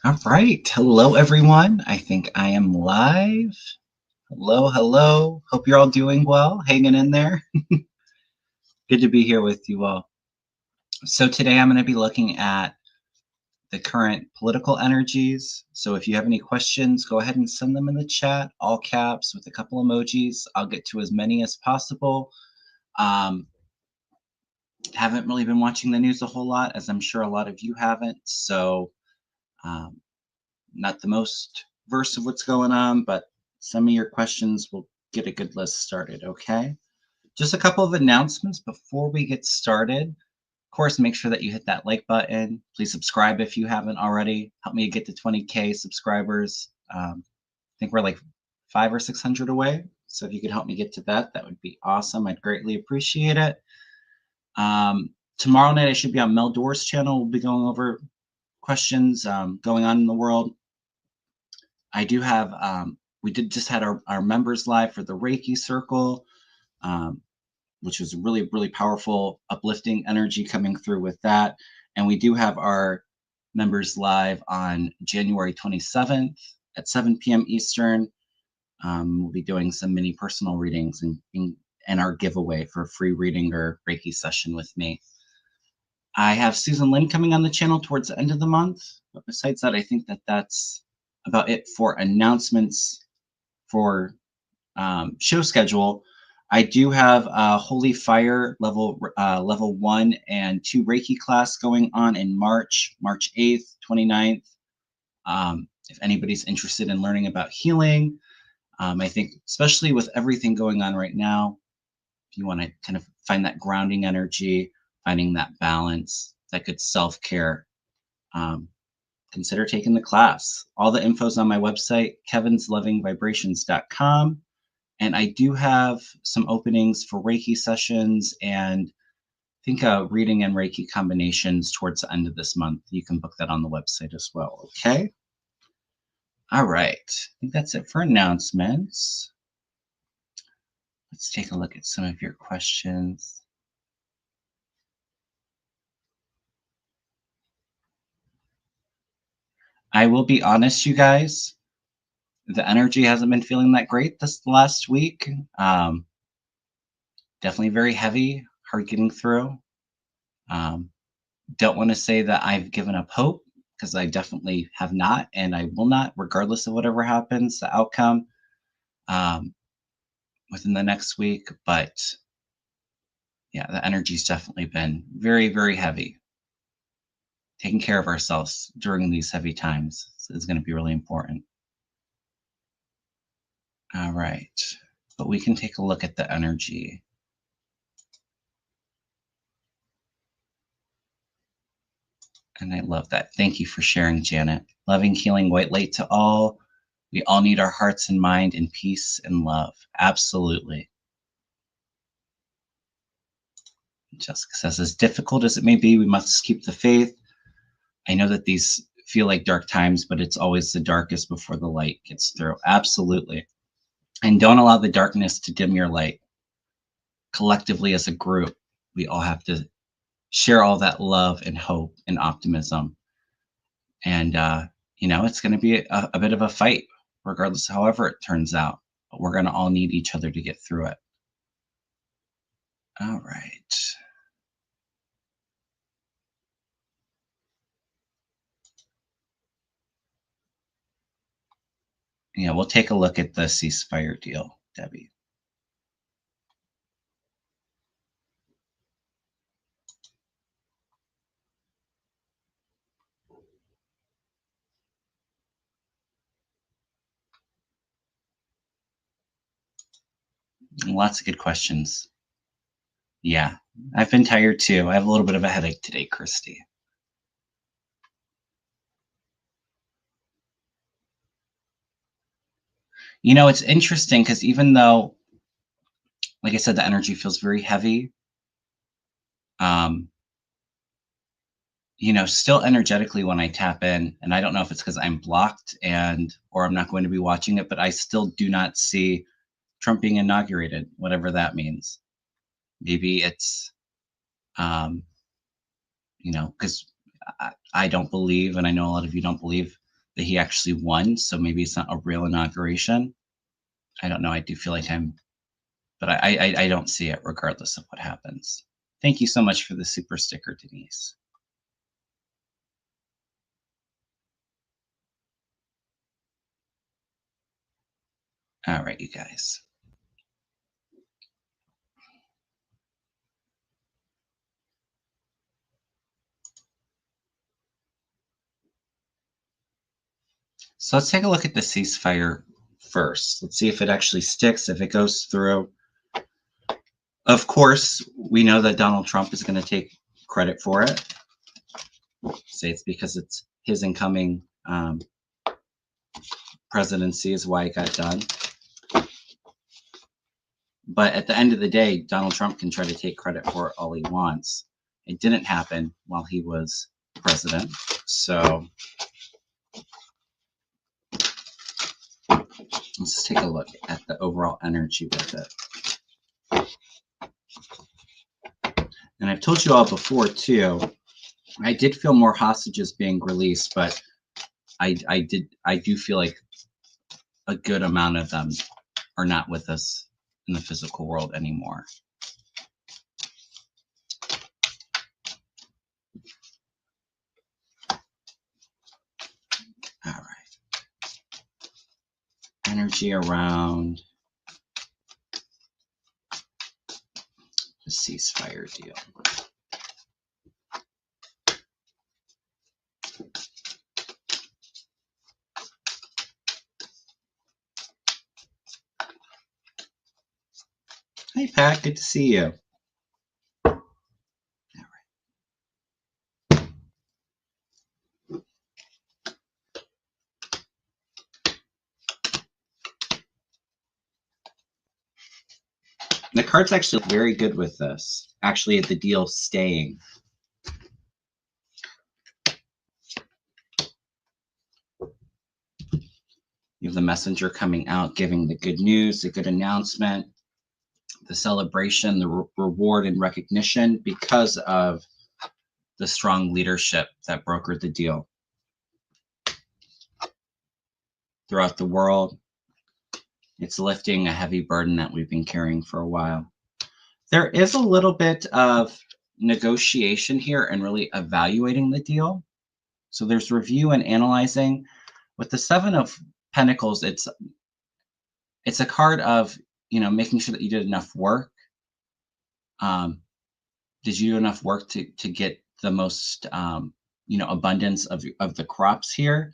All right. Hello, everyone. I think I am live. Hello, hello. Hope you're all doing well, hanging in there. Good to be here with you all. So today I'm going to be looking at the current political energies. So if you have any questions, go ahead and send them in the chat, all caps with a couple emojis. I'll get to as many as possible. Haven't really been watching the news a whole lot, as I'm sure a lot of you haven't. So not the most versed of what's going on, but some of your questions will get a good list started, okay? Just a couple of announcements before we get started. Of course, make sure that you hit that like button. Please subscribe if you haven't already. Help me get to 20K subscribers. I think we're like 500 or 600 away. So if you could help me get to that, that would be awesome. I'd greatly appreciate it. Tomorrow night, I should be on Mel Door's channel. We'll be going over questions going on in the world. I do have, we just had our members live for the Reiki Circle, which was really, really powerful, uplifting energy coming through with that. And we do have our members live on January 27th at 7 p.m. Eastern. We'll be doing some mini personal readings and our giveaway for a free reading or Reiki session with me. I have Susan Lynn coming on the channel towards the end of the month. But besides that, I think that's about it for announcements for show schedule. I do have a Holy Fire level 1 and 2 Reiki class going on in March 8th, 29th. If anybody's interested in learning about healing, I think especially with everything going on right now, if you want to kind of find that grounding energy, finding that balance, that good self-care, consider taking the class. All the info's on my website, kevinlovingvibrations.com. And I do have some openings for Reiki sessions and I think reading and Reiki combinations towards the end of this month. You can book that on the website as well, okay? All right, I think that's it for announcements. Let's take a look at some of your questions. I will be honest, you guys, the energy hasn't been feeling that great this last week. Definitely very heavy, hard getting through. Don't want to say that I've given up hope, because I definitely have not, and I will not, regardless of whatever happens, the outcome within the next week. But yeah, the energy's definitely been very, very heavy. Taking care of ourselves during these heavy times is going to be really important. All right, but we can take a look at the energy. And I love that. Thank you for sharing, Janet. Loving, healing, white light to all. We all need our hearts and mind in peace and love. Absolutely. Jessica says, as difficult as it may be, we must keep the faith. I know that these feel like dark times, but it's always the darkest before the light gets through. Absolutely. And don't allow the darkness to dim your light. Collectively, as a group, we all have to share all that love and hope and optimism. And, it's going to be a bit of a fight, regardless of however it turns out. But we're going to all need each other to get through it. All right. Yeah, we'll take a look at the ceasefire deal, Debbie. Lots of good questions. Yeah, I've been tired too. I have a little bit of a headache today, Kristi. It's interesting because even though, like I said, the energy feels very heavy, still energetically when I tap in, and I don't know if it's because I'm blocked or I'm not going to be watching it, but I still do not see Trump being inaugurated, whatever that means. Maybe it's, because I don't believe, and I know a lot of you don't believe, that he actually won. So maybe it's not a real inauguration. I don't know. I do feel like but I don't see it regardless of what happens. Thank you so much for the super sticker, Denise. All right, you guys. So let's take a look at the ceasefire first. Let's see if it actually sticks, if it goes through. Of course, we know that Donald Trump is going to take credit for it. Say it's because it's his incoming presidency is why it got done. But at the end of the day, Donald Trump can try to take credit for it all he wants. It didn't happen while he was president. So let's take a look at the overall energy with it. And I've told you all before too, I did feel more hostages being released, but I do feel like a good amount of them are not with us in the physical world anymore. All right. Energy around the ceasefire deal. Hey, Pat, good to see you. All right. The card's actually very good with this. Actually, the deal staying. You have the messenger coming out, giving the good news, the good announcement, the celebration, the reward and recognition because of the strong leadership that brokered the deal throughout the world. It's lifting a heavy burden that we've been carrying for a while. There is a little bit of negotiation here and really evaluating the deal. So there's review and analyzing. With the Seven of Pentacles, it's a card of, making sure that you did enough work. Did you do enough work to get the most, abundance of the crops here?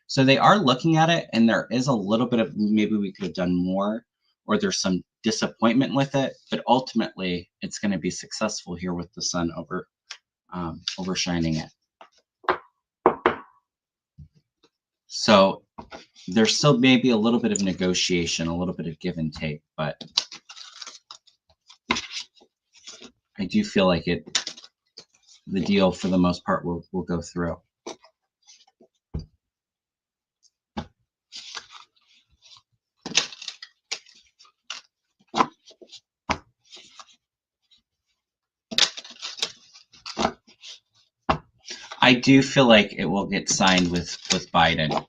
So they are looking at it, and there is a little bit of maybe we could have done more, or there's some disappointment with it, but ultimately it's going to be successful here with the sun overshining it. So there's still maybe a little bit of negotiation, a little bit of give and take, but I do feel like the deal for the most part will go through. I do feel like it will get signed with Biden.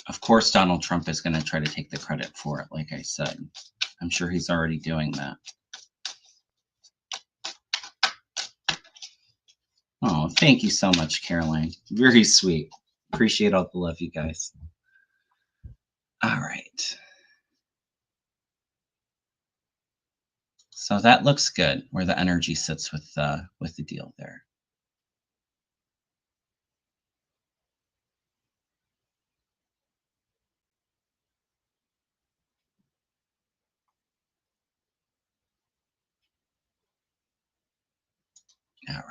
Of course, Donald Trump is going to try to take the credit for it, like I said. I'm sure he's already doing that. Oh, thank you so much, Caroline. Very sweet. Appreciate all the love, you guys. All right. So that looks good, where the energy sits with the deal there. All right.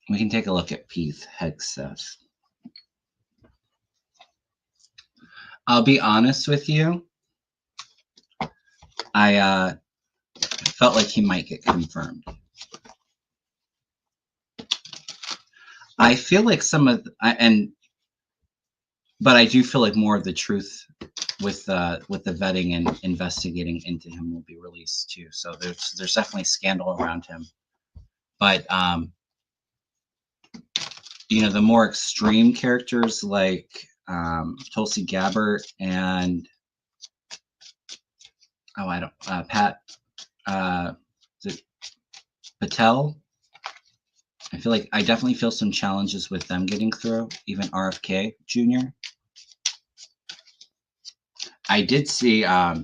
We can take a look at Peace Hegseth. I'll be honest with you. I felt like he might get confirmed. I feel like but I do feel like more of the truth with the vetting and investigating into him will be released too. So there's definitely scandal around him But you know, the more extreme characters like Tulsi Gabbard and Pat is it Patel. I feel like I definitely feel some challenges with them getting through, even RFK Jr. I did see, I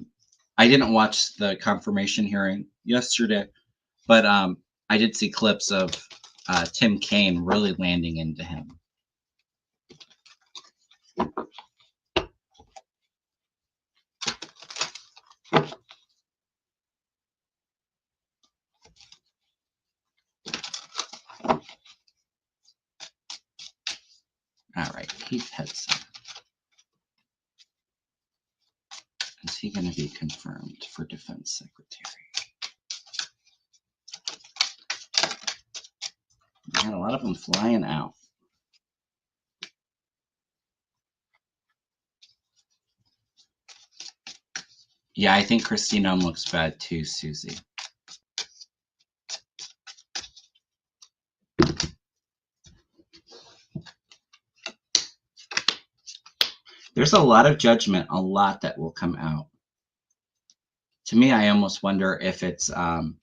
didn't watch the confirmation hearing yesterday, but I did see clips of Tim Kaine really landing into him. All right, Keith Hedson. Is he going to be confirmed for Defense Secretary? Man, a lot of them flying out. Yeah, I think Kristi Noem looks bad too, Susie. There's a lot of judgment, a lot that will come out. To me, I almost wonder if it's from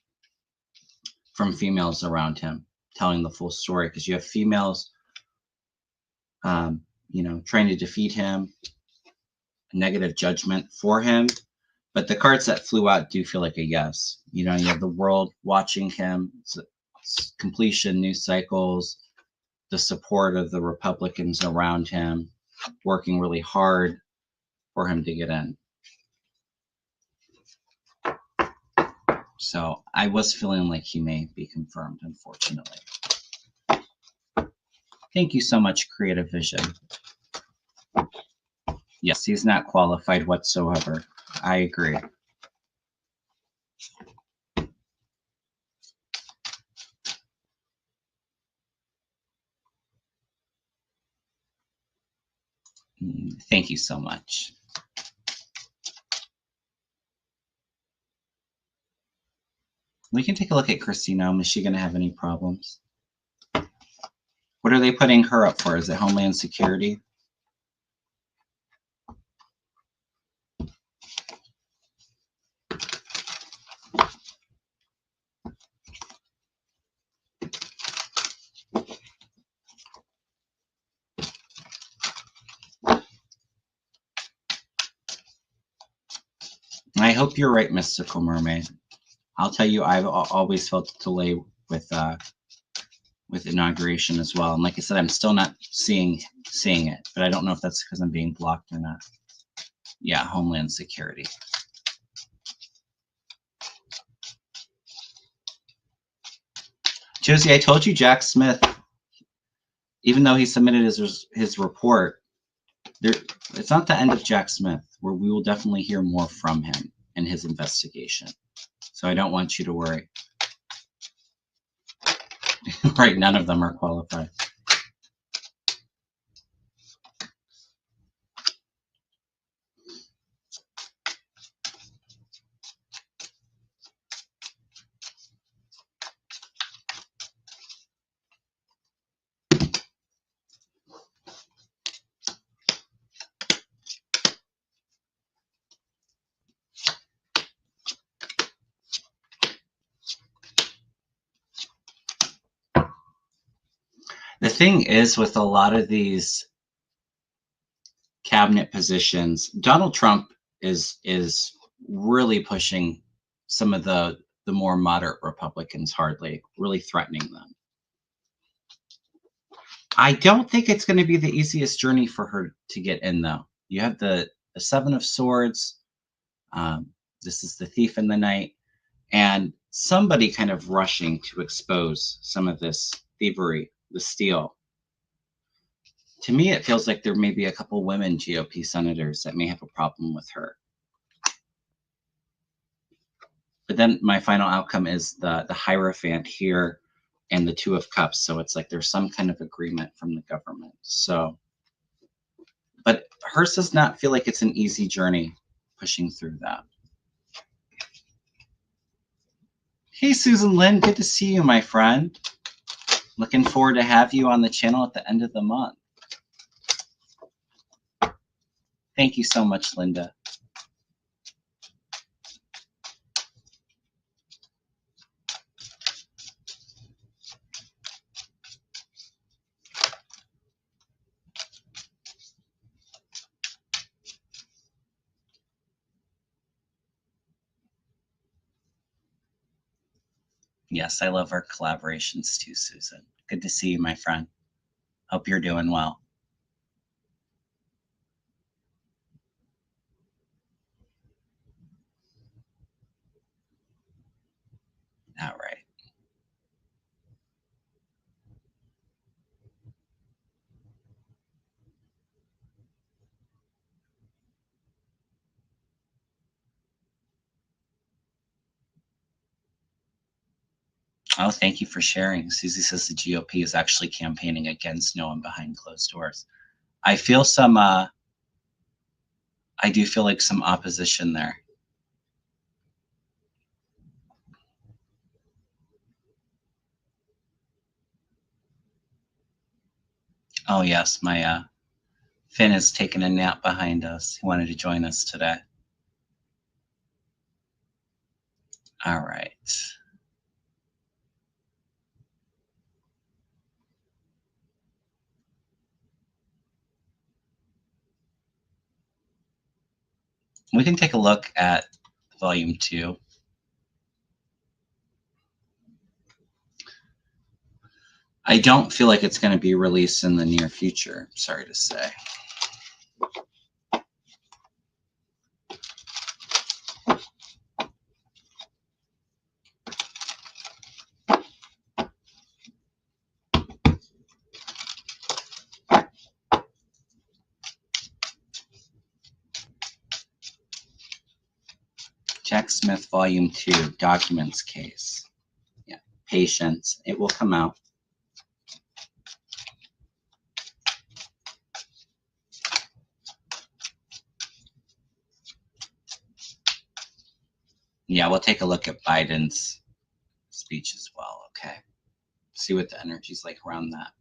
females around him telling the full story, because you have females, you know, trying to defeat him, negative judgment for him. But the cards that flew out do feel like a yes. You know, you have the world watching him, completion, news cycles, the support of the Republicans around him, working really hard for him to get in. So I was feeling like he may be confirmed, unfortunately. Thank you so much, Creative Vision. Yes, he's not qualified whatsoever. I agree. Thank you so much. We can take a look at Kristi Noem. Is she going to have any problems? What are they putting her up for? Is it Homeland Security? I hope you're right, Mystical Mermaid. I'll tell you, I've always felt a delay with Inauguration as well. And like I said, I'm still not seeing it, but I don't know if that's because I'm being blocked or not. Yeah, Homeland Security. Josie, I told you Jack Smith, even though he submitted his report, it's not the end of Jack Smith, where we will definitely hear more from him in his investigation. So I don't want you to worry. Right, none of them are qualified. The thing is, with a lot of these cabinet positions, Donald Trump is really pushing some of the more moderate Republicans hardly, really threatening them. I don't think it's going to be the easiest journey for her to get in, though. You have the Seven of Swords. This is the Thief in the Night, and somebody kind of rushing to expose some of this thievery, the steal. To me, it feels like there may be a couple women GOP senators that may have a problem with her. But then my final outcome is the Hierophant here and the Two of Cups. So it's like there's some kind of agreement from the government. So, but hers does not feel like it's an easy journey pushing through that. Hey, Susan Lynn, good to see you, my friend. Looking forward to have you on the channel at the end of the month. Thank you so much, Linda. Yes, I love our collaborations too, Susan. Good to see you, my friend. Hope you're doing well. All right. Oh, thank you for sharing. Susie says the GOP is actually campaigning against Noem behind closed doors. I feel some, I do feel like some opposition there. Oh, yes, my Finn is taking a nap behind us. He wanted to join us today. All right. We can take a look at volume 2. I don't feel like it's going to be released in the near future, sorry to say. Jack Smith, volume 2, documents case. Yeah, patience. It will come out. Yeah, we'll take a look at Biden's speech as well, okay? See what the energy's like around that.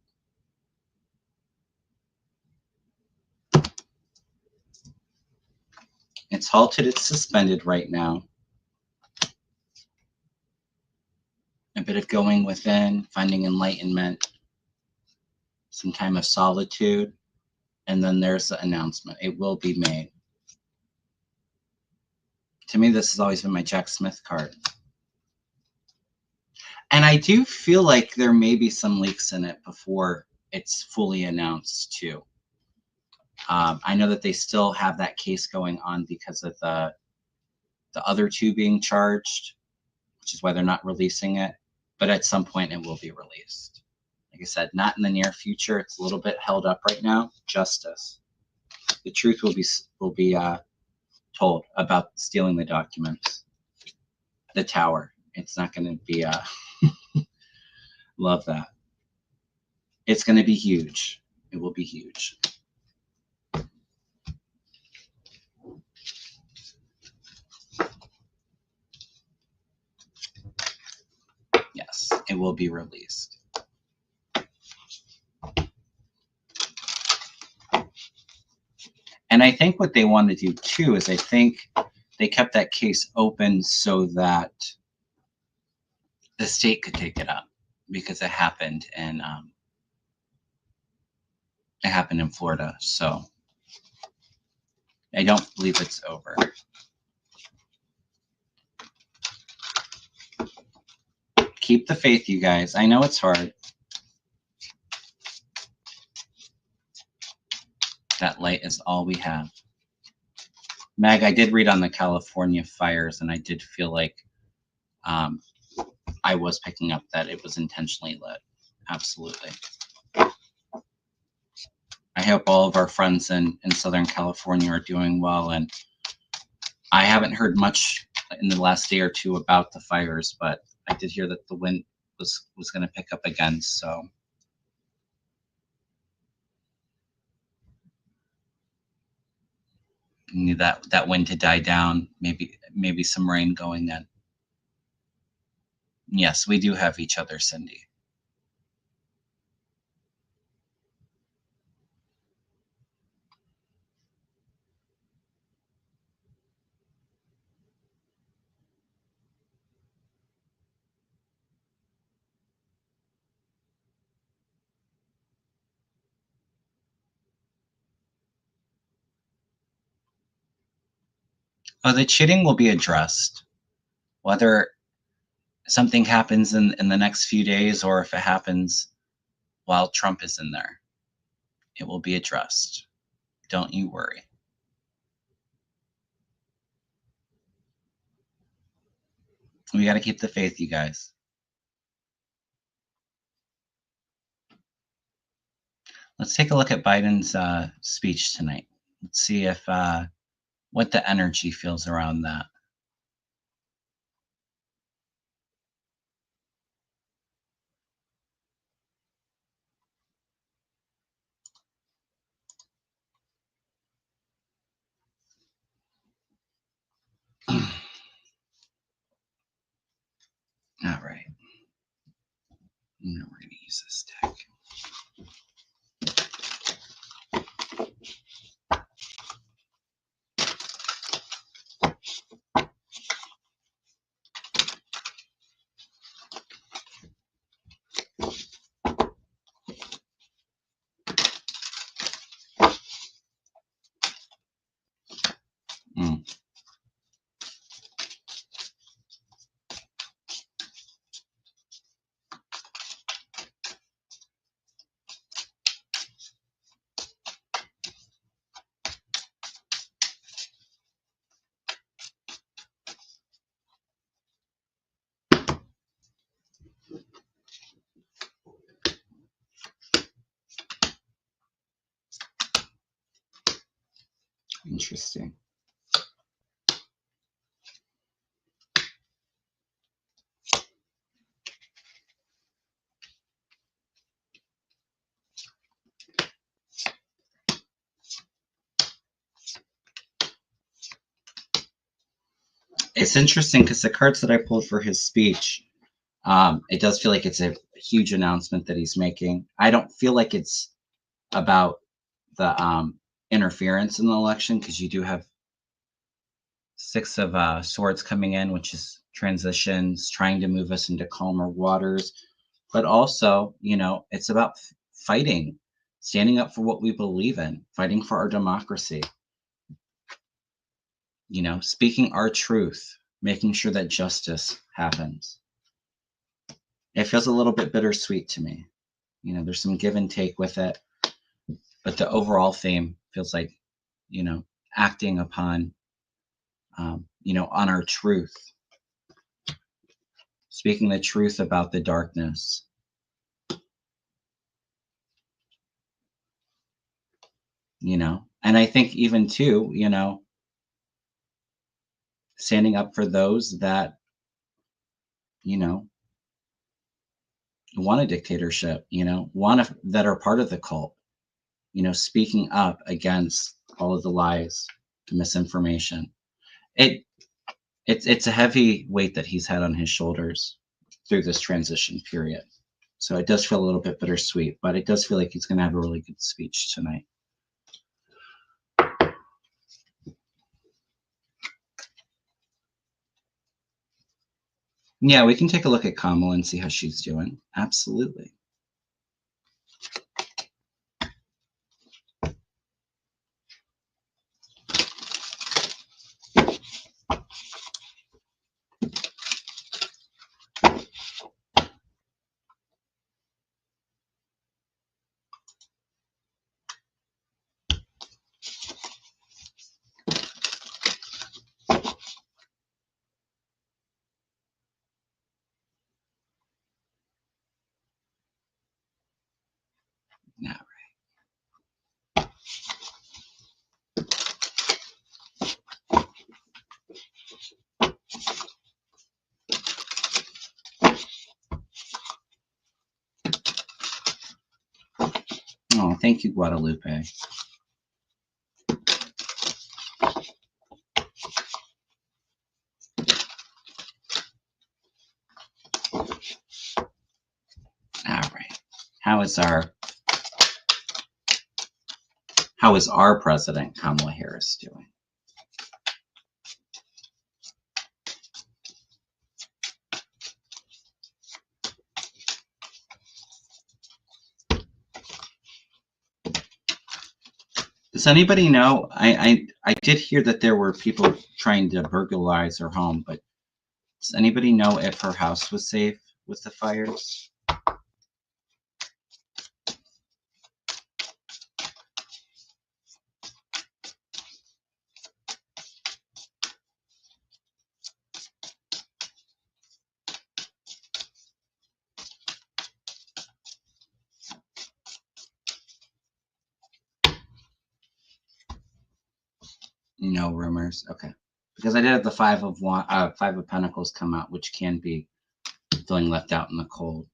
It's halted, it's suspended right now. A bit of going within, finding enlightenment, some time of solitude, and then there's the announcement. It will be made. To me, this has always been my Jack Smith card. And I do feel like there may be some leaks in it before it's fully announced too. I know that they still have that case going on because of the other two being charged, which is why they're not releasing it. But at some point, it will be released. Like I said, not in the near future. It's a little bit held up right now. Justice. The truth will be told about stealing the documents. The tower. It's not going to be. Love that. It's going to be huge. It will be huge. Yes, it will be released. And I think what they want to do too is I think they kept that case open so that the state could take it up because it happened in Florida. So I don't believe it's over. Keep the faith, you guys. I know it's hard. That light is all we have. Meg, I did read on the California fires, and I did feel like I was picking up that it was intentionally lit. Absolutely. I hope all of our friends in Southern California are doing well. And I haven't heard much in the last day or two about the fires, but I did hear that the wind was going to pick up again. So need that wind to die down. Maybe some rain going in. Yes, we do have each other, Cindy. Oh, the cheating will be addressed. Whether something happens in the next few days or if it happens while Trump is in there, it will be addressed. Don't you worry. We got to keep the faith, you guys. Let's take a look at Biden's speech tonight. Let's see if what the energy feels around that. All right. Now we're going to use this deck. Interesting. It's interesting because the cards that I pulled for his speech, it does feel like it's a huge announcement that he's making. I don't feel like it's about the interference in the election because you do have Six of Swords coming in, which is transitions, trying to move us into calmer waters. But also, it's about fighting, standing up for what we believe in, fighting for our democracy, speaking our truth, making sure that justice happens. It feels a little bit bittersweet to me. There's some give and take with it, but the overall theme feels like, acting upon, on our truth, speaking the truth about the darkness. And I think even too, standing up for those that, want a dictatorship, that are part of the cult, speaking up against all of the lies, the misinformation. It's a heavy weight that he's had on his shoulders through this transition period. So it does feel a little bit bittersweet, but it does feel like he's going to have a really good speech tonight. Yeah, we can take a look at Kamala and see how she's doing. Absolutely. Yeah. Oh, thank you, Guadalupe. How is our president, Kamala Harris, doing? Does anybody know? I did hear that there were people trying to burglarize her home, but does anybody know if her house was safe with the fires? No rumors. Okay, because I did have the Five of Pentacles come out, which can be feeling left out in the cold.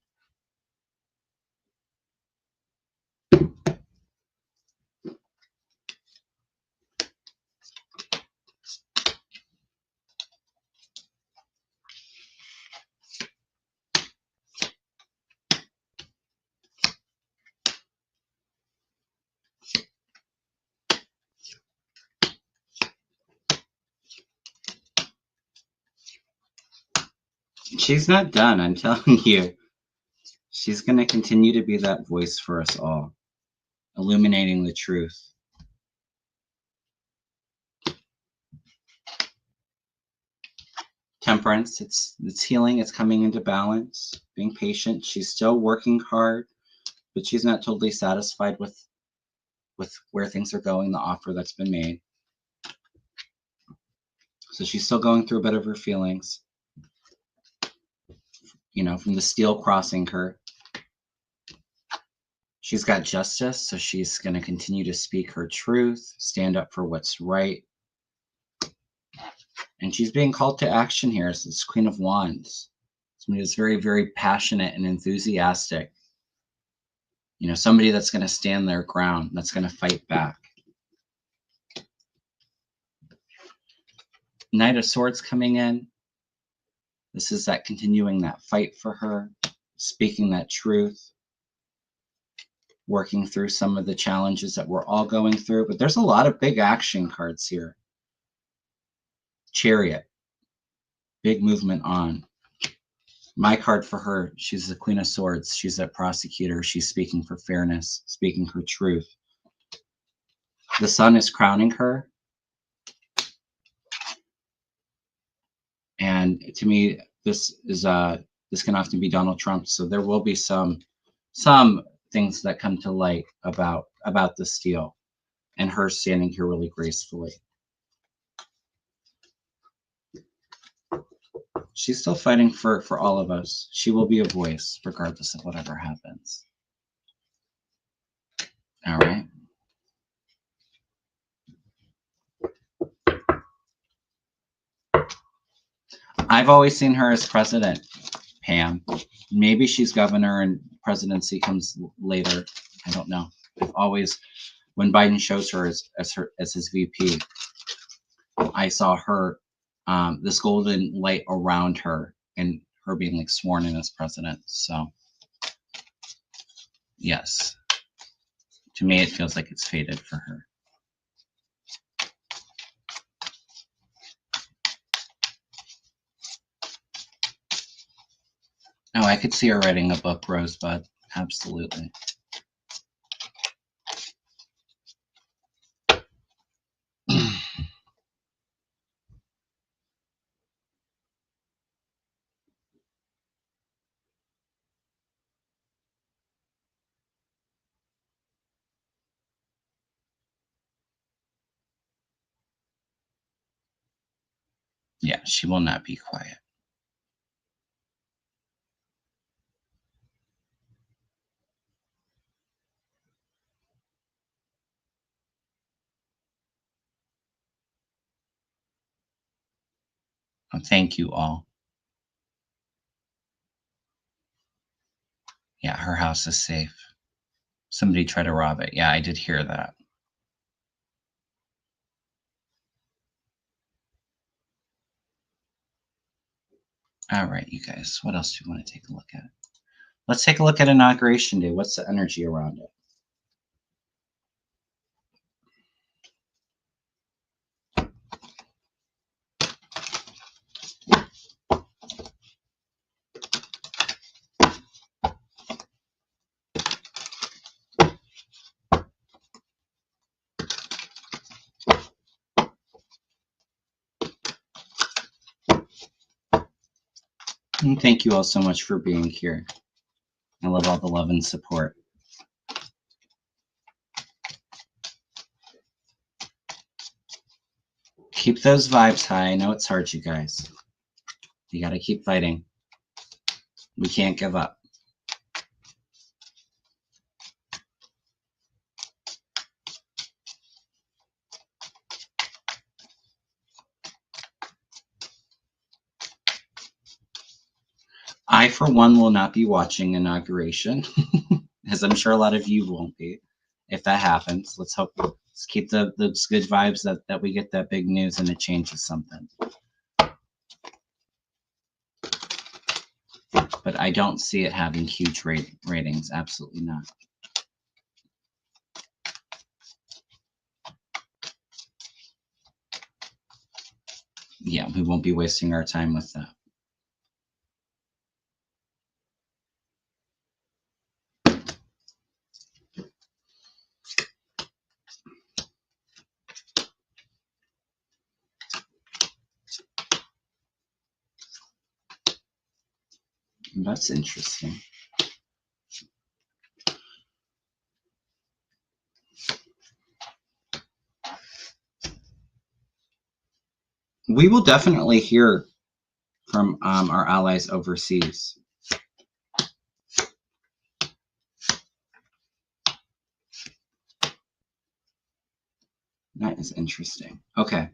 She's not done, I'm telling you. She's going to continue to be that voice for us all, illuminating the truth. Temperance, it's healing, it's coming into balance, being patient. She's still working hard, but she's not totally satisfied with where things are going, the offer that's been made. So she's still going through a bit of her feelings, you know, from the steel crossing her. She's got justice, so she's going to continue to speak her truth, stand up for what's right. And she's being called to action here as this Queen of Wands. Somebody who's very, very passionate and enthusiastic. You know, somebody that's going to stand their ground, that's going to fight back. Knight of Swords coming in. This is that continuing that fight for her, speaking that truth, working through some of the challenges that we're all going through. But there's a lot of big action cards here. Chariot, big movement on. My card for her, she's the Queen of Swords. She's that prosecutor. She's speaking for fairness, speaking her truth. The sun is crowning her. And to me, this can often be Donald Trump. So there will be some things that come to light about the steel and her standing here really gracefully. She's still fighting for all of us. She will be a voice regardless of whatever happens. All right. I've always seen her as president, Pam. Maybe she's governor and presidency comes later. I don't know. I've always, when Biden shows her as his VP, I saw her, this golden light around her and her being like sworn in as president. So yes, to me, it feels like it's fated for her. Oh, I could see her writing a book, Rosebud. Absolutely. Yeah, she will not be quiet. Thank you all. Yeah, her house is safe. Somebody tried to rob it. Yeah, I did hear that. All right, you guys, what else do you want to take a look at? Let's take a look at Inauguration Day. What's the energy around it? And thank you all so much for being here. I love all the love and support. Keep those vibes high. I know it's hard, you guys. You got to keep fighting. We can't give up. I, for one, will not be watching Inauguration, as I'm sure a lot of you won't be. If that happens, let's keep the good vibes that we get that big news and it changes something. But I don't see it having huge ratings. Absolutely not. Yeah, we won't be wasting our time with that. That's interesting. We will definitely hear from our allies overseas. That is interesting. Okay,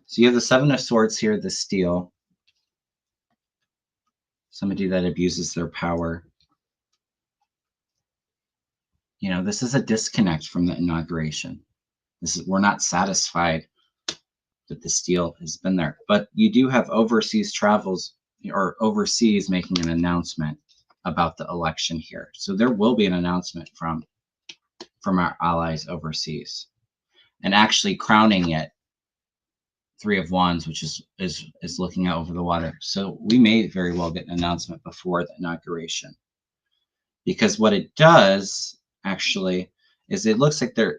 so you have the Seven of Swords here, the Steel. Somebody that abuses their power. You know, this is a disconnect from the Inauguration. We're not satisfied that the Steel has been there, but you do have overseas travels or overseas making an announcement about the election here. So there will be an announcement from our allies overseas, and actually crowning it Three of Wands, which is looking out over the water. So we may very well get an announcement before the Inauguration, because what it does actually is it looks like they're,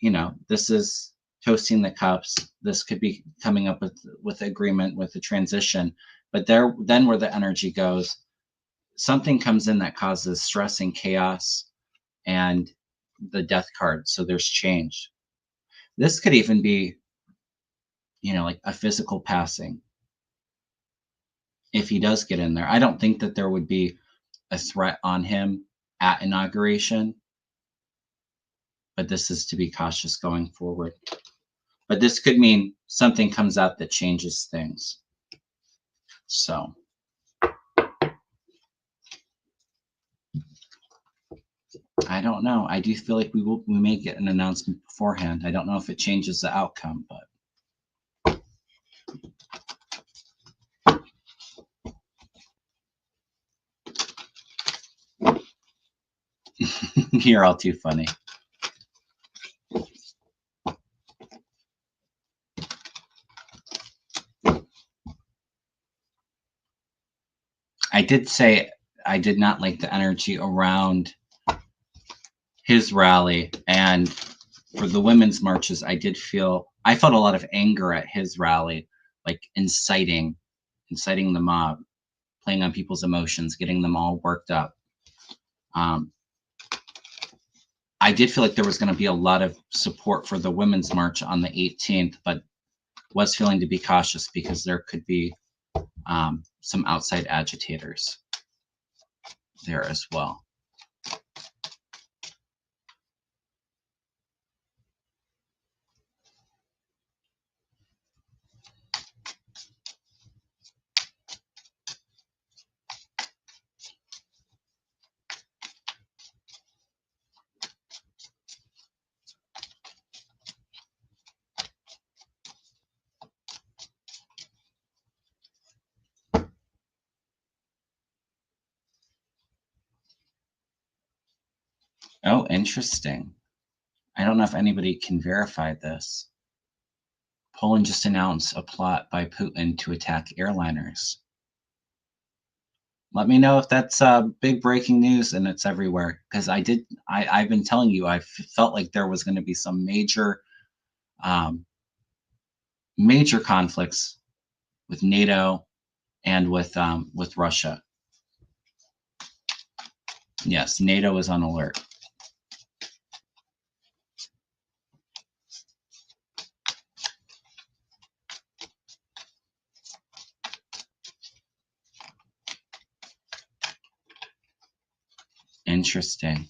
you know, this is toasting the cups. This could be coming up with agreement with the transition, but then where the energy goes, something comes in that causes stress and chaos, and the Death card. So there's change. This could even be, you know, like a physical passing. If he does get in there, I don't think that there would be a threat on him at Inauguration, but this is to be cautious going forward. But this could mean something comes out that changes things. So I don't know. I do feel like we may get an announcement beforehand. I don't know if it changes the outcome, but you're all too funny. I did say I did not like the energy around his rally, and for the women's marches, I felt a lot of anger at his rally, like inciting the mob, playing on people's emotions, getting them all worked up. I did feel like there was going to be a lot of support for the women's march on the 18th, but was feeling to be cautious because there could be some outside agitators there as well. Oh, interesting. I don't know if anybody can verify this. Poland just announced a plot by Putin to attack airliners. Let me know if that's big breaking news and it's everywhere. Because I've been telling you, I felt like there was going to be some um, major conflicts with NATO and with Russia. Yes, NATO is on alert. Interesting.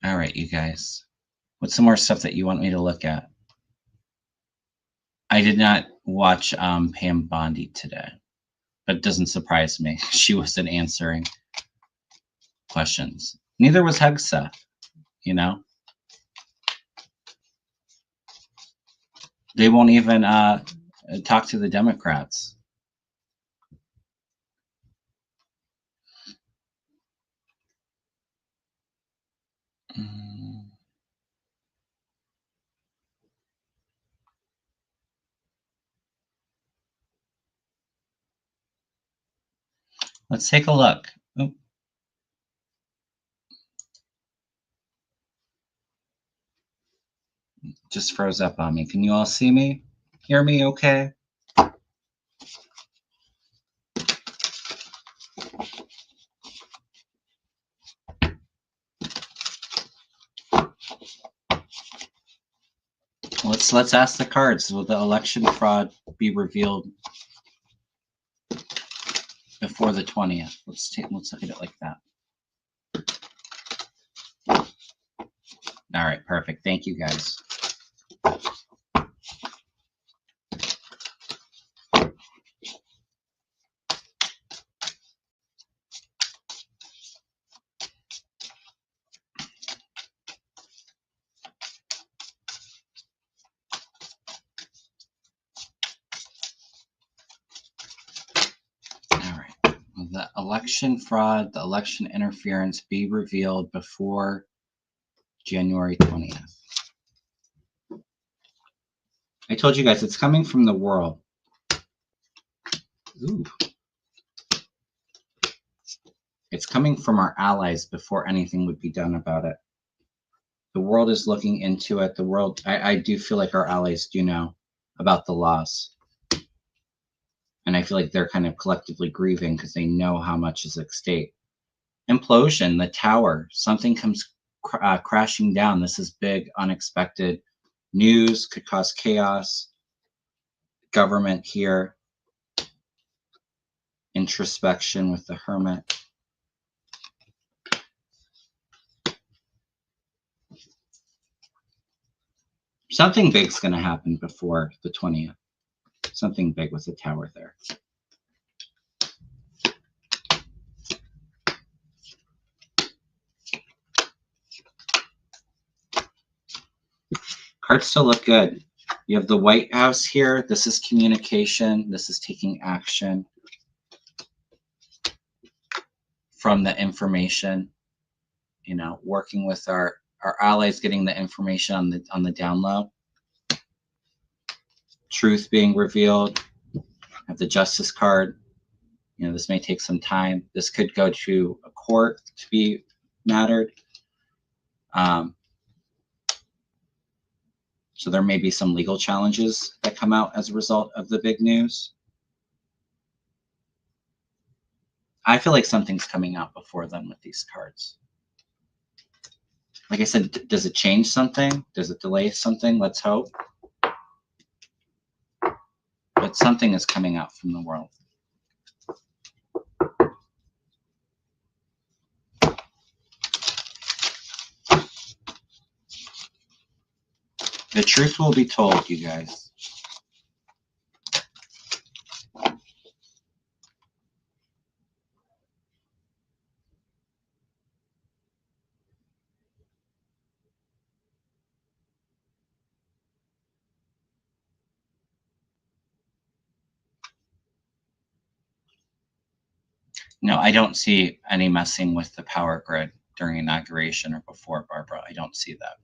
All right, you guys. What's some more stuff that you want me to look at? I did not watch Pam Bondi today, but it doesn't surprise me. She wasn't answering questions. Neither was Hegseth, you know? They won't even talk to the Democrats. Let's take a look. Oop. Just froze up on me. Can you all see me? Hear me okay? Let's ask the cards. Will the election fraud be revealed before the 20th? Let's look at it like that. All right, perfect. Thank you guys. All right. Will the election fraud, the election interference be revealed before January 20th? I told you guys it's coming from the world. Ooh. It's coming from our allies before anything would be done about it. The world is looking into it. The world, I do feel like our allies do know about the loss. And I feel like they're kind of collectively grieving because they know how much is at stake. Implosion, the tower, something comes crashing down. This is big, unexpected news, could cause chaos. Government here. Introspection with the Hermit. Something big's going to happen before the 20th. Something big with the tower there. Cards still look good. You have the White House here. This is communication. This is taking action from the information. You know, working with our allies, getting the information on the down low. Truth being revealed. Have the Justice card. You know, this may take some time. This could go to a court to be mattered. So there may be some legal challenges that come out as a result of the big news. I feel like something's coming out before then with these cards. Like I said, does it change something? Does it delay something? Let's hope. But something is coming out from the world. The truth will be told, you guys. No, I don't see any messing with the power grid during inauguration or before, Barbara. I don't see that.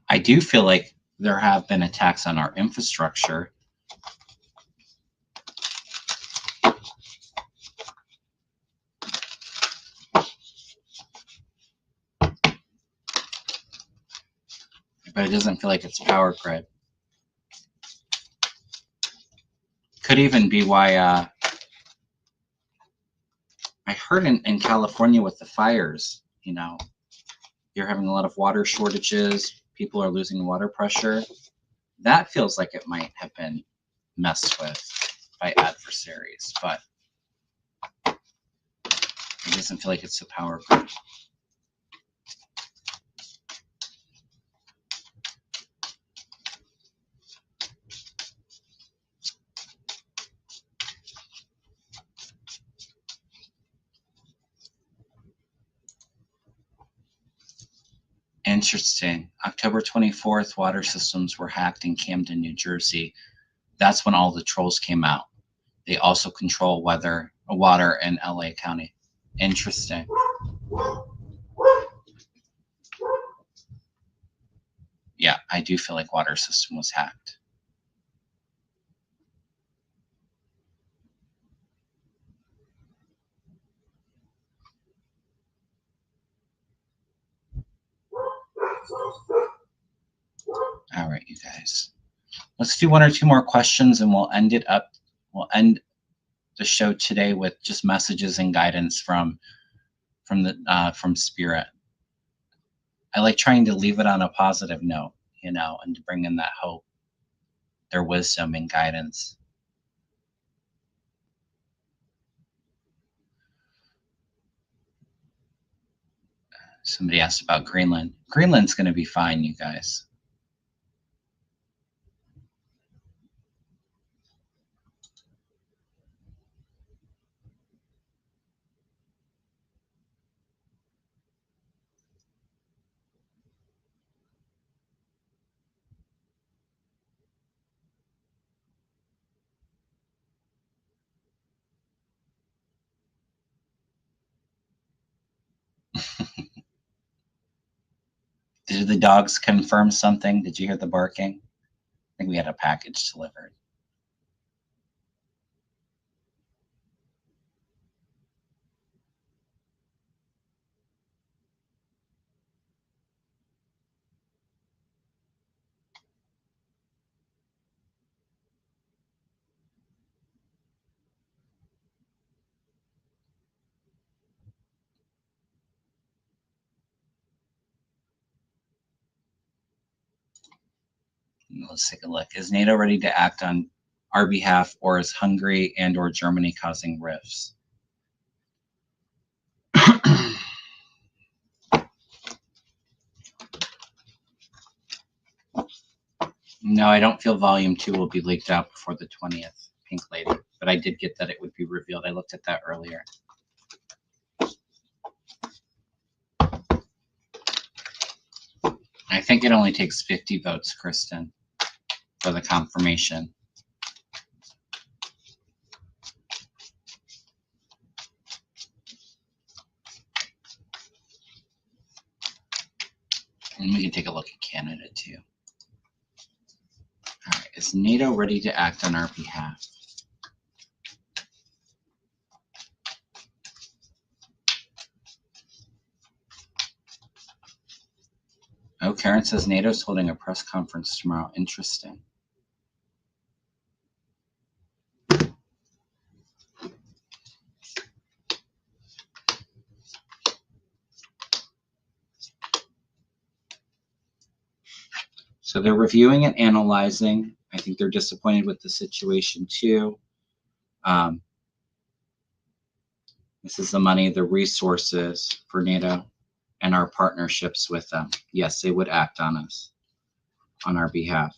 I do feel like there have been attacks on our infrastructure. But it doesn't feel like it's power grid. Could even be why I heard in California with the fires, you're having a lot of water shortages, people are losing water pressure. That feels like it might have been messed with by adversaries, but it doesn't feel like it's a power grid. Interesting. October 24th, water systems were hacked in Camden, New Jersey. That's when all the trolls came out. They also control water in LA County. Interesting. Yeah, I do feel like water system was hacked. All right, you guys. Let's do one or two more questions and we'll end it up. We'll end the show today with just messages and guidance from Spirit. I like trying to leave it on a positive note, and to bring in that hope, their wisdom and guidance. Somebody asked about Greenland. Greenland's going to be fine, you guys. Did the dogs confirm something? Did you hear the barking? I think we had a package delivered. Let's take a look. Is NATO ready to act on our behalf, or is Hungary and or Germany causing rifts? No, I don't feel volume 2 will be leaked out before the 20th, Pink Lady, but I did get that it would be revealed. I looked at that earlier. I think it only takes 50 votes, Kristen, for the confirmation. And we can take a look at Canada too. All right, is NATO ready to act on our behalf? Oh, Karen says NATO's holding a press conference tomorrow. Interesting. So they're reviewing and analyzing. I think they're disappointed with the situation too. This is the money, the resources for NATO and our partnerships with them. Yes, they would act on us, on our behalf.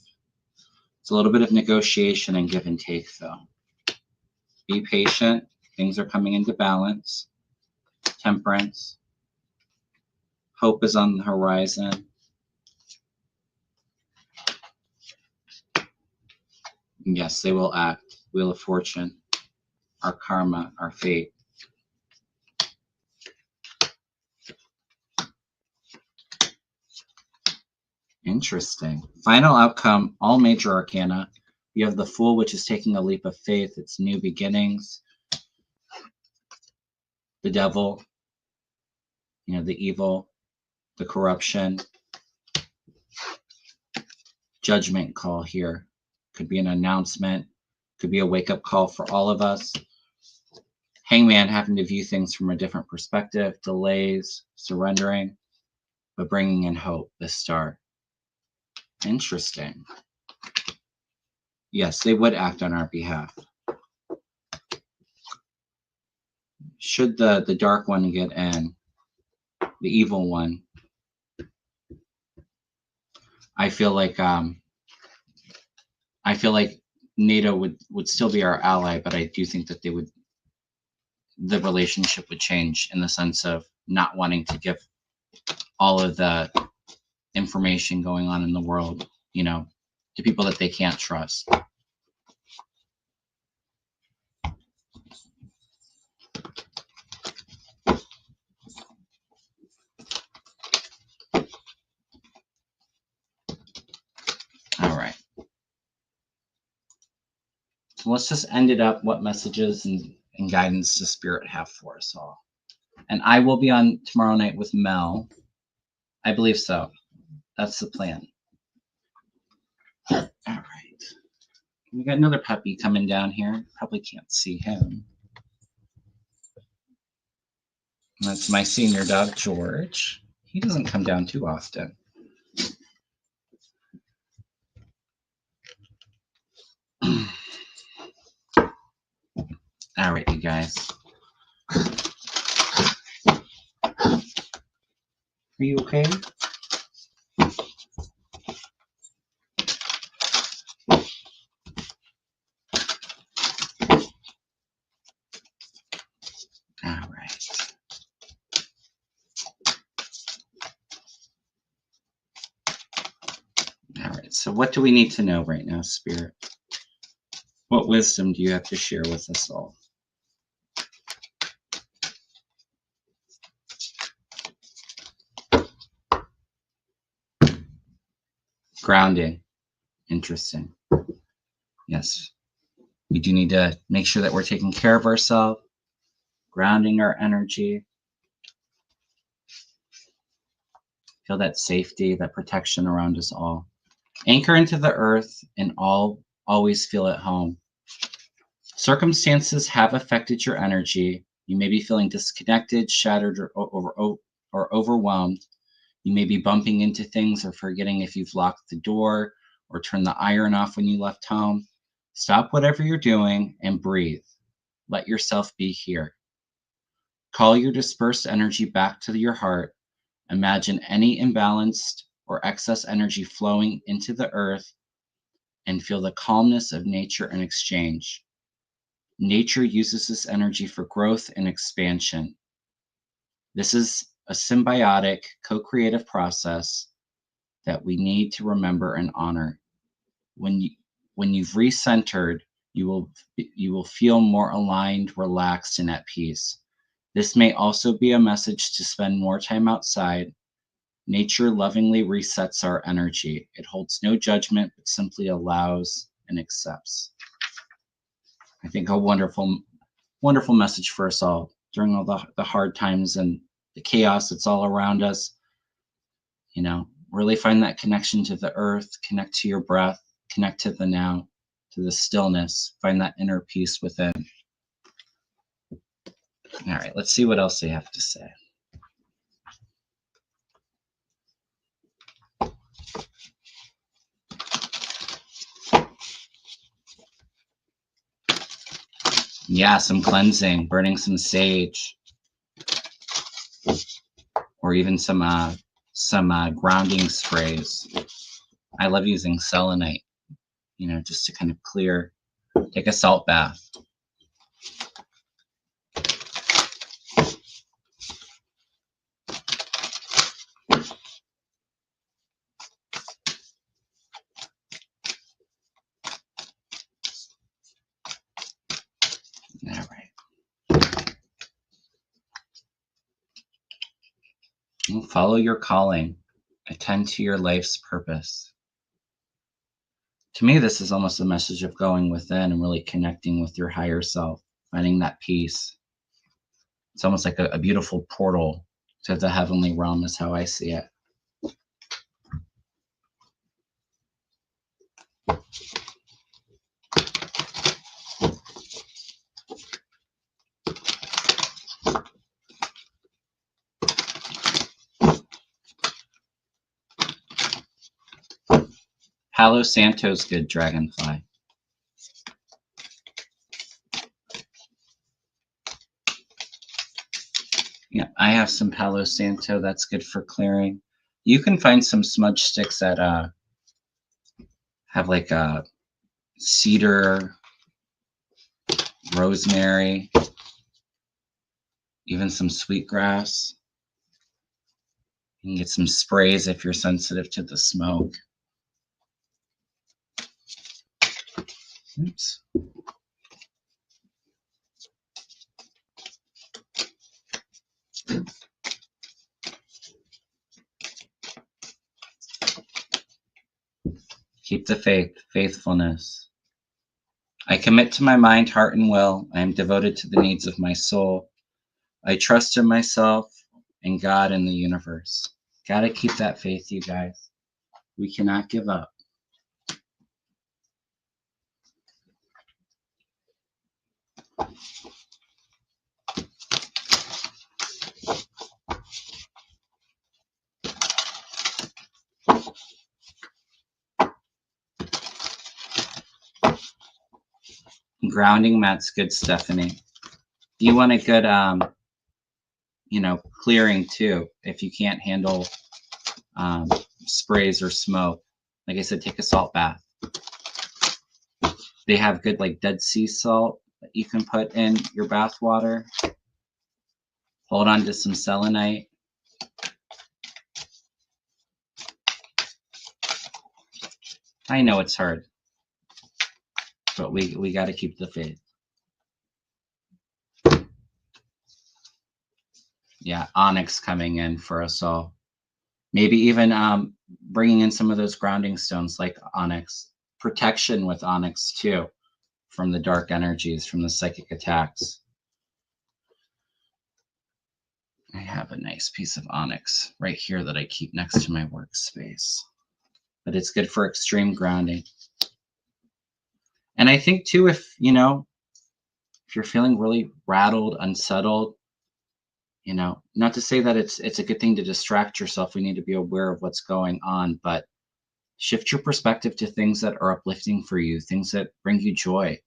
It's a little bit of negotiation and give and take, though. Be patient. Things are coming into balance. Temperance. Hope is on the horizon. Yes, they will act. Wheel of Fortune, our karma, our fate. Interesting. Final outcome, all major arcana. You have the Fool, which is taking a leap of faith. It's new beginnings. The Devil, the evil, the corruption. Judgment call here. Could be an announcement. Could be a wake-up call for all of us. Hangman, having to view things from a different perspective. Delays, surrendering, but bringing in hope. The Star. Interesting. Yes, they would act on our behalf. Should the dark one get in, the evil one, I feel like NATO would still be our ally, but I do think that the relationship would change in the sense of not wanting to give all of the information going on in the world, to people that they can't trust. All right. So let's just end it up. What messages and guidance does Spirit have for us all? And I will be on tomorrow night with Mel. I believe so. That's the plan. All right. We got another puppy coming down here. Probably can't see him. That's my senior dog, George. He doesn't come down too often. All right, you guys. Are you okay? All right. All right. So what do we need to know right now, Spirit? What wisdom do you have to share with us all? Grounding. Interesting. Yes. We do need to make sure that we're taking care of ourselves, grounding our energy. Feel that safety, that protection around us all. Anchor into the earth and always feel at home. Circumstances have affected your energy. You may be feeling disconnected, shattered, or overwhelmed. You may be bumping into things or forgetting if you've locked the door or turned the iron off when you left home. Stop whatever you're doing and breathe. Let yourself be here. Call your dispersed energy back to your heart. Imagine any imbalanced or excess energy flowing into the earth and feel the calmness of nature and exchange. Nature uses this energy for growth and expansion. This is a symbiotic, co-creative process that we need to remember and honor. When you've recentered, you will feel more aligned, relaxed, and at peace. This may also be a message to spend more time outside. Nature lovingly resets our energy. It holds no judgment, but simply allows and accepts. I think a wonderful, wonderful message for us all during all the hard times and the chaos that's all around us. Really find that connection to the earth, connect to your breath, connect to the now, to the stillness, find that inner peace within. All right, let's see what else they have to say. Yeah, some cleansing, burning some sage, or even some grounding sprays. I love using selenite, just to kind of clear, take a salt bath. Follow your calling. Attend to your life's purpose. To me, this is almost a message of going within and really connecting with your higher self, finding that peace. It's almost like a beautiful portal to the heavenly realm is how I see it. Palo Santo's good, Dragonfly. Yeah, I have some Palo Santo. That's good for clearing. You can find some smudge sticks that have like a cedar, rosemary, even some sweetgrass. You can get some sprays if you're sensitive to the smoke. Oops. Keep the faith, faithfulness. I commit to my mind, heart, and will. I am devoted to the needs of my soul. I trust in myself and God and the universe. Gotta keep that faith, you guys. We cannot give up. Grounding mat's good, Stephanie. You want a good, clearing too. If you can't handle sprays or smoke, like I said, take a salt bath. They have good like Dead Sea salt that you can put in your bath water. Hold on to some selenite. I know it's hard, but we got to keep the faith. Yeah, onyx coming in for us all. Maybe even bringing in some of those grounding stones like onyx. Protection with onyx too, from the dark energies, from the psychic attacks. I have a nice piece of onyx right here that I keep next to my workspace. But it's good for extreme grounding. And I think too, if you're feeling really rattled, unsettled, not to say that it's a good thing to distract yourself. We need to be aware of what's going on, but shift your perspective to things that are uplifting for you, things that bring you joy,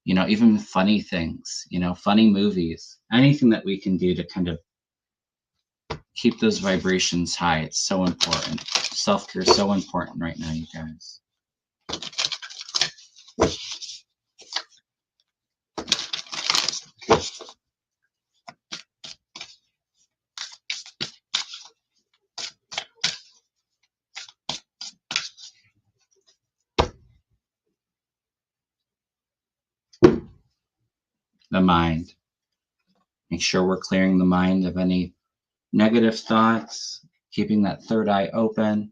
even funny things, funny movies, anything that we can do to kind of keep those vibrations high. It's so important. Self-care is so important right now, you guys. The mind. Make sure we're clearing the mind of any negative thoughts, keeping that third eye open.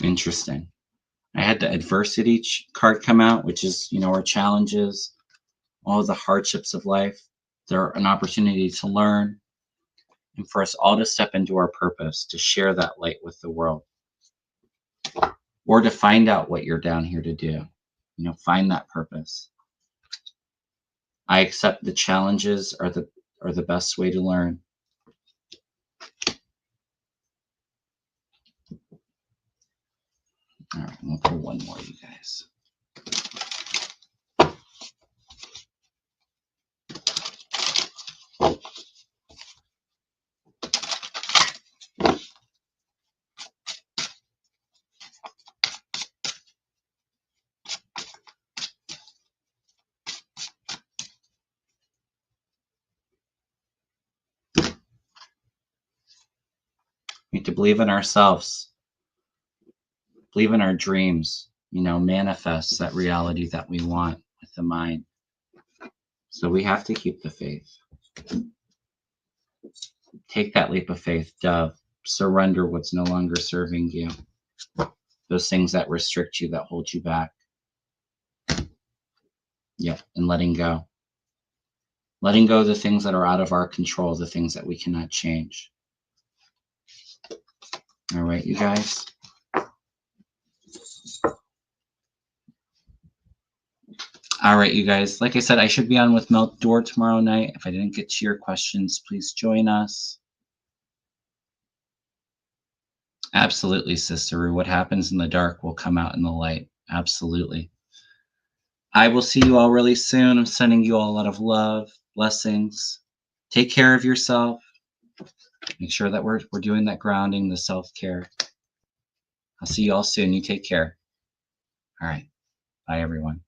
Interesting. I had the adversity card come out, which is, our challenges, all the hardships of life. They're an opportunity to learn and for us all to step into our purpose, to share that light with the world, or to find out what you're down here to do. Find that purpose. I accept the challenges are the best way to learn. All right, we'll pull one more, you guys. to believe in ourselves, believe in our dreams, manifest that reality that we want with the mind. So we have to keep the faith. Take that leap of faith, dove. Surrender what's no longer serving you. Those things that restrict you, that hold you back. Yeah, and letting go. Letting go of the things that are out of our control, the things that we cannot change. All right, you guys. All right, you guys. Like I said, I should be on with Mel Door tomorrow night. If I didn't get to your questions, please join us. Absolutely, Sister. What happens in the dark will come out in the light. Absolutely. I will see you all really soon. I'm sending you all a lot of love, blessings. Take care of yourself. Make sure that we're doing that grounding, the self-care. I'll see you all soon. You take care. All right. Bye, everyone.